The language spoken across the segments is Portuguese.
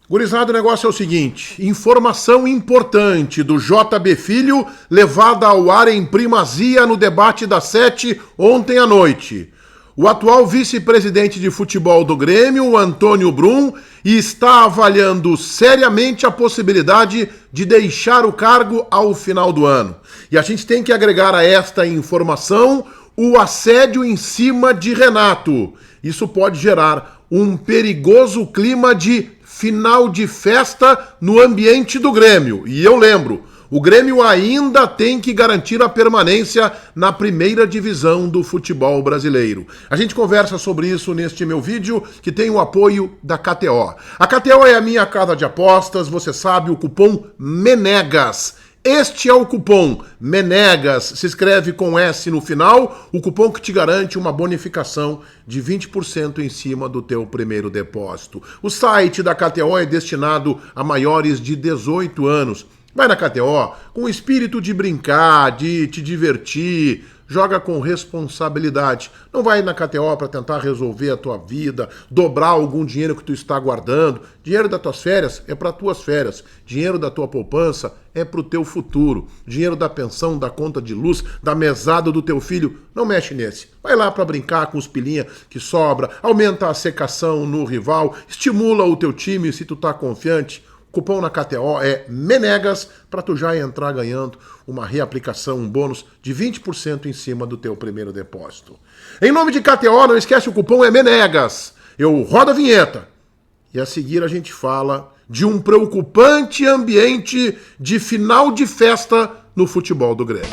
Gurizada, o negócio é o seguinte, informação importante do JB Filho levada ao ar em primazia no debate das 7 ontem à noite. O atual vice-presidente de futebol do Grêmio, o Antônio Brum, está avaliando seriamente a possibilidade de deixar o cargo ao final do ano. E a gente tem que agregar a esta informação o assédio em cima de Renato. Isso pode gerar um perigoso clima de final de festa no ambiente do Grêmio. E eu lembro, o Grêmio ainda tem que garantir a permanência na primeira divisão do futebol brasileiro. A gente conversa sobre isso neste meu vídeo, que tem o apoio da KTO. A KTO é a minha casa de apostas, você sabe, o cupom MENEGAS. Este é o cupom MENEGAS, se escreve com S no final, o cupom que te garante uma bonificação de 20% em cima do teu primeiro depósito. O site da KTO é destinado a maiores de 18 anos. Vai na KTO com o espírito de brincar, de te divertir, joga com responsabilidade. Não vai na KTO para tentar resolver a tua vida, dobrar algum dinheiro que tu está guardando. Dinheiro das tuas férias é para tuas férias. Dinheiro da tua poupança é para o teu futuro. Dinheiro da pensão, da conta de luz, da mesada do teu filho, não mexe nesse. Vai lá para brincar com os pilinha que sobra, aumenta a secação no rival, estimula o teu time se tu tá confiante. Cupom na KTO é MENEGAS para tu já entrar ganhando uma reaplicação, um bônus de 20% em cima do teu primeiro depósito. Em nome de KTO, não esquece, o cupom é MENEGAS. Eu rodo a vinheta. E a seguir a gente fala de um preocupante ambiente de final de festa no futebol do Grêmio.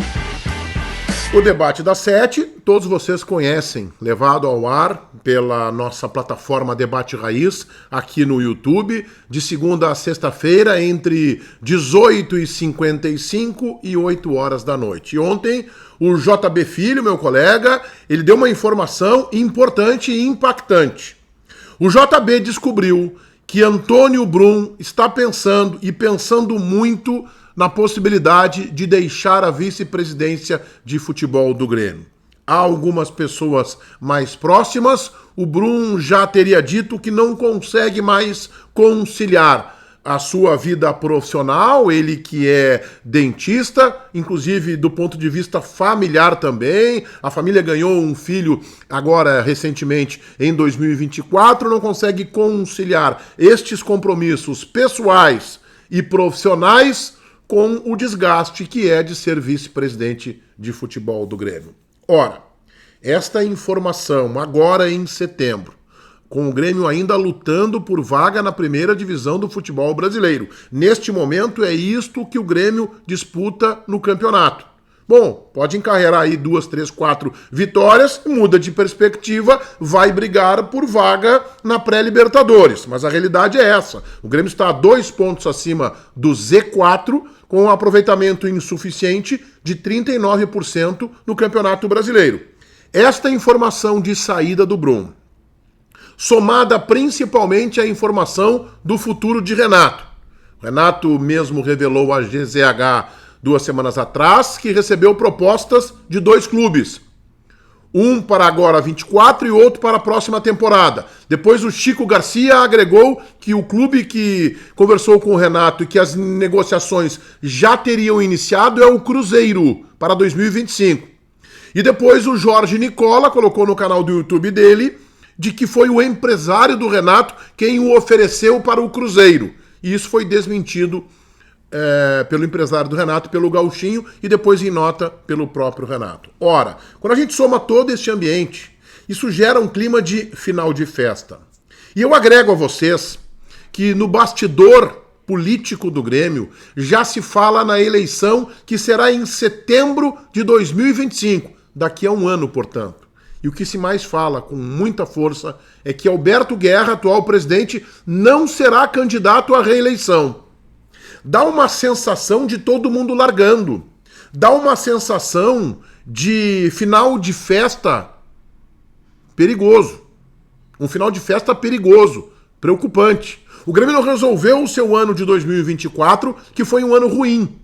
O debate das 7, todos vocês conhecem, levado ao ar pela nossa plataforma Debate Raiz, aqui no YouTube, de segunda a sexta-feira, entre 18h55 e 8 horas da noite. E ontem, o JB Filho, meu colega, ele deu uma informação importante e impactante. O JB descobriu que Antônio Brum está pensando, e pensando muito, na possibilidade de deixar a vice-presidência de futebol do Grêmio. Há algumas pessoas mais próximas, o Brum já teria dito que não consegue mais conciliar a sua vida profissional, ele que é dentista, inclusive do ponto de vista familiar também. A família ganhou um filho agora recentemente em 2024, não consegue conciliar estes compromissos pessoais e profissionais com o desgaste que é de ser vice-presidente de futebol do Grêmio. Ora, esta informação agora em setembro, com o Grêmio ainda lutando por vaga na primeira divisão do futebol brasileiro. Neste momento é isto que o Grêmio disputa no campeonato. Bom, pode encarregar aí 2, 3, 4 vitórias, muda de perspectiva, vai brigar por vaga na pré-Libertadores. Mas a realidade é essa. O Grêmio está a 2 pontos acima do Z4, com um aproveitamento insuficiente de 39% no Campeonato Brasileiro. Esta informação de saída do Brum, somada principalmente à informação do futuro de Renato. Renato mesmo revelou à GZH 2 semanas atrás que recebeu propostas de 2 clubes. Um para agora 24 e outro para a próxima temporada. Depois o Chico Garcia agregou que o clube que conversou com o Renato e que as negociações já teriam iniciado é o Cruzeiro para 2025. E depois o Jorge Nicola colocou no canal do YouTube dele de que foi o empresário do Renato quem o ofereceu para o Cruzeiro. E isso foi desmentido pelo empresário do Renato, pelo Gauchinho, e depois em nota pelo próprio Renato. Ora, quando a gente soma todo este ambiente, isso gera um clima de final de festa. E eu agrego a vocês que no bastidor político do Grêmio já se fala na eleição que será em setembro de 2025, daqui a um ano, portanto. E o que se mais fala com muita força é que Alberto Guerra, atual presidente, não será candidato à reeleição. Dá uma sensação de todo mundo largando. Dá uma sensação de final de festa perigoso. Um final de festa perigoso, preocupante. O Grêmio não resolveu o seu ano de 2024, que foi um ano ruim.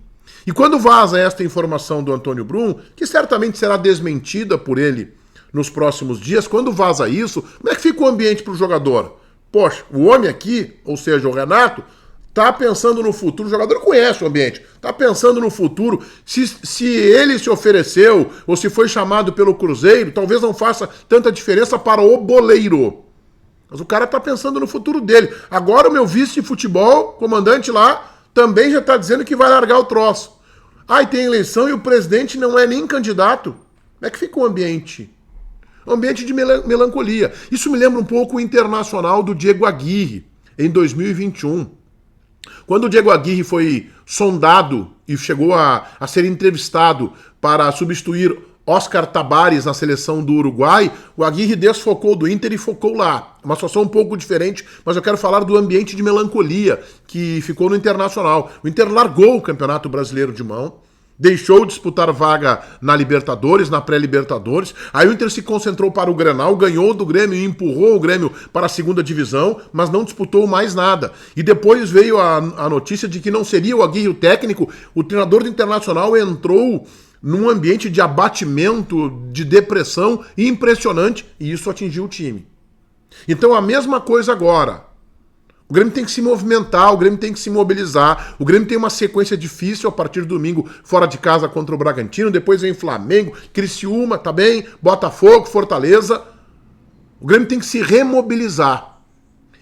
E quando vaza esta informação do Antônio Brum, que certamente será desmentida por ele nos próximos dias, quando vaza isso, como é que fica o ambiente para o jogador? Poxa, o homem aqui, ou seja, o Renato, tá pensando no futuro, o jogador conhece o ambiente, tá pensando no futuro, se ele se ofereceu ou se foi chamado pelo Cruzeiro, talvez não faça tanta diferença para o boleiro. Mas o cara tá pensando no futuro dele. Agora o meu vice de futebol, comandante lá, também já tá dizendo que vai largar o troço. E tem eleição e o presidente não é nem candidato. Como é que fica o ambiente? Um ambiente de melancolia. Isso me lembra um pouco o Internacional do Diego Aguirre, em 2021. Quando o Diego Aguirre foi sondado e chegou a ser entrevistado para substituir Oscar Tabares na seleção do Uruguai, o Aguirre desfocou do Inter e focou lá. Uma situação um pouco diferente, mas eu quero falar do ambiente de melancolia que ficou no Internacional. O Inter largou o Campeonato Brasileiro de mão, deixou de disputar vaga na Libertadores, na pré-Libertadores. Aí o Inter se concentrou para o Grenal, ganhou do Grêmio e empurrou o Grêmio para a segunda divisão, mas não disputou mais nada. E depois veio a notícia de que não seria o Aguirre o técnico. O treinador do Internacional entrou num ambiente de abatimento, de depressão impressionante, e isso atingiu o time. Então a mesma coisa agora. O Grêmio tem que se movimentar, o Grêmio tem que se mobilizar. O Grêmio tem uma sequência difícil a partir do domingo, fora de casa contra o Bragantino. Depois vem Flamengo, Criciúma, tá bem? Botafogo, Fortaleza. O Grêmio tem que se remobilizar.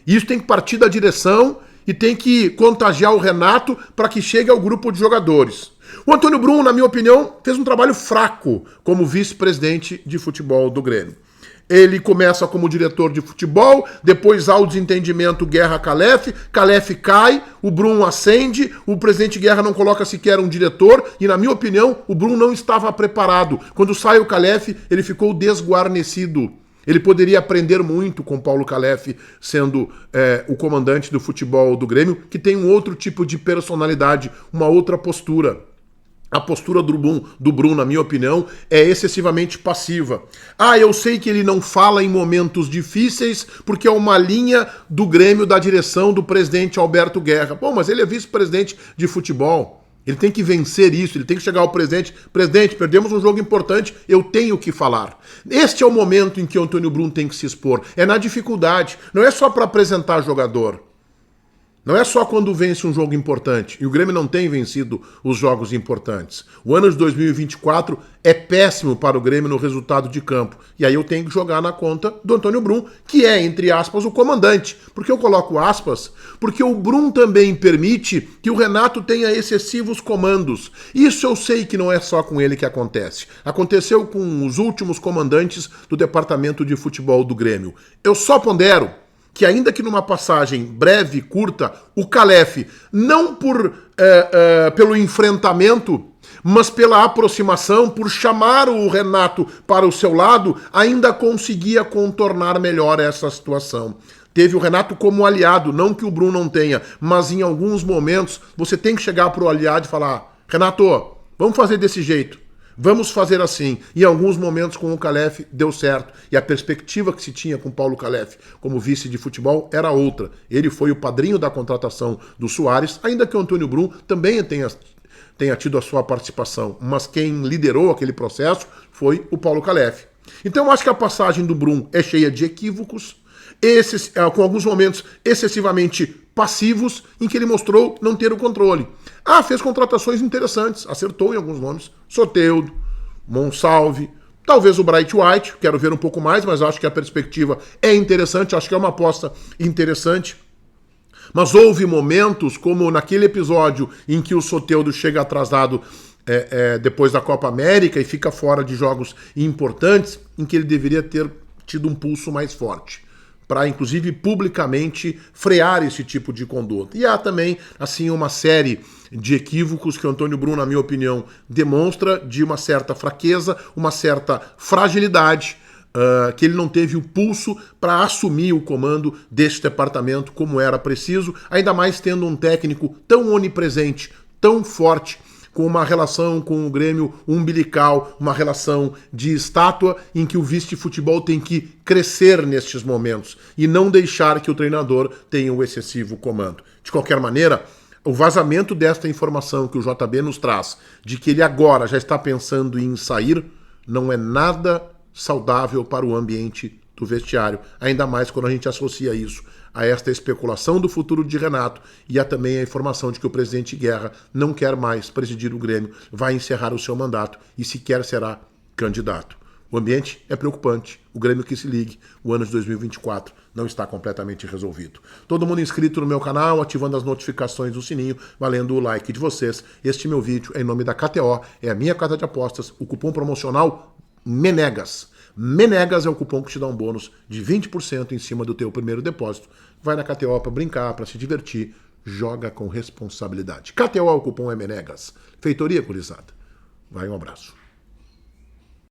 Isso tem que partir da direção e tem que contagiar o Renato para que chegue ao grupo de jogadores. O Antônio Brum, na minha opinião, fez um trabalho fraco como vice-presidente de futebol do Grêmio. Ele começa como diretor de futebol, depois há o desentendimento Guerra-Calef, Calef cai, o Brum ascende, o presidente Guerra não coloca sequer um diretor, e na minha opinião, o Brum não estava preparado. Quando sai o Calef, ele ficou desguarnecido. Ele poderia aprender muito com Paulo Calef, sendo o comandante do futebol do Grêmio, que tem um outro tipo de personalidade, uma outra postura. A postura do Brum, na minha opinião, é excessivamente passiva. Eu sei que ele não fala em momentos difíceis porque é uma linha do Grêmio, da direção do presidente Alberto Guerra. Mas ele é vice-presidente de futebol. Ele tem que vencer isso, ele tem que chegar ao presidente. Presidente, perdemos um jogo importante, eu tenho que falar. Este é o momento em que o Antônio Brum tem que se expor. É na dificuldade. Não é só para apresentar jogador. Não é só quando vence um jogo importante, e o Grêmio não tem vencido os jogos importantes. O ano de 2024 é péssimo para o Grêmio no resultado de campo. E aí eu tenho que jogar na conta do Antônio Brum, que é, entre aspas, o comandante. Por que eu coloco aspas? Porque o Brum também permite que o Renato tenha excessivos comandos. Isso eu sei que não é só com ele que acontece. Aconteceu com os últimos comandantes do departamento de futebol do Grêmio. Eu só pondero que ainda que numa passagem breve, curta, o Calef, não pelo enfrentamento, mas pela aproximação, por chamar o Renato para o seu lado, ainda conseguia contornar melhor essa situação. Teve o Renato como aliado, não que o Brum não tenha, mas em alguns momentos você tem que chegar para o aliado e falar: Renato, vamos fazer desse jeito. Vamos fazer assim. Em alguns momentos com o Calef deu certo. E a perspectiva que se tinha com Paulo Calef como vice de futebol era outra. Ele foi o padrinho da contratação do Soares, ainda que o Antônio Brum também tenha tido a sua participação. Mas quem liderou aquele processo foi o Paulo Calef. Então eu acho que a passagem do Brum é cheia de equívocos, com alguns momentos excessivamente passivos, em que ele mostrou não ter o controle. Fez contratações interessantes, acertou em alguns nomes, Soteldo, Monsalve, talvez o Bright White, quero ver um pouco mais, mas acho que a perspectiva é interessante, acho que é uma aposta interessante. Mas houve momentos, como naquele episódio em que o Soteldo chega atrasado depois da Copa América e fica fora de jogos importantes, em que ele deveria ter tido um pulso mais forte, para, inclusive, publicamente frear esse tipo de conduta. E há também, assim, uma série de equívocos que o Antônio Brum, na minha opinião, demonstra de uma certa fraqueza, uma certa fragilidade, que ele não teve o pulso para assumir o comando deste departamento como era preciso, ainda mais tendo um técnico tão onipresente, tão forte, com uma relação com o Grêmio umbilical, uma relação de estátua em que o vice de futebol tem que crescer nestes momentos e não deixar que o treinador tenha o excessivo comando. De qualquer maneira, o vazamento desta informação que o JB nos traz, de que ele agora já está pensando em sair, não é nada saudável para o ambiente do vestiário, ainda mais quando a gente associa isso a esta especulação do futuro de Renato e a também a informação de que o presidente Guerra não quer mais presidir o Grêmio, vai encerrar o seu mandato e sequer será candidato. O ambiente é preocupante, o Grêmio que se ligue, o ano de 2024 não está completamente resolvido. Todo mundo inscrito no meu canal, ativando as notificações do sininho, valendo o like de vocês. Este meu vídeo é em nome da KTO, é a minha casa de apostas, o cupom promocional MENEGAS. MENEGAS é o cupom que te dá um bônus de 20% em cima do teu primeiro depósito. Vai na KTO para brincar, para se divertir, joga com responsabilidade. KTO, o cupom é MENEGAS. Feitoria, gurizada. Vai, um abraço.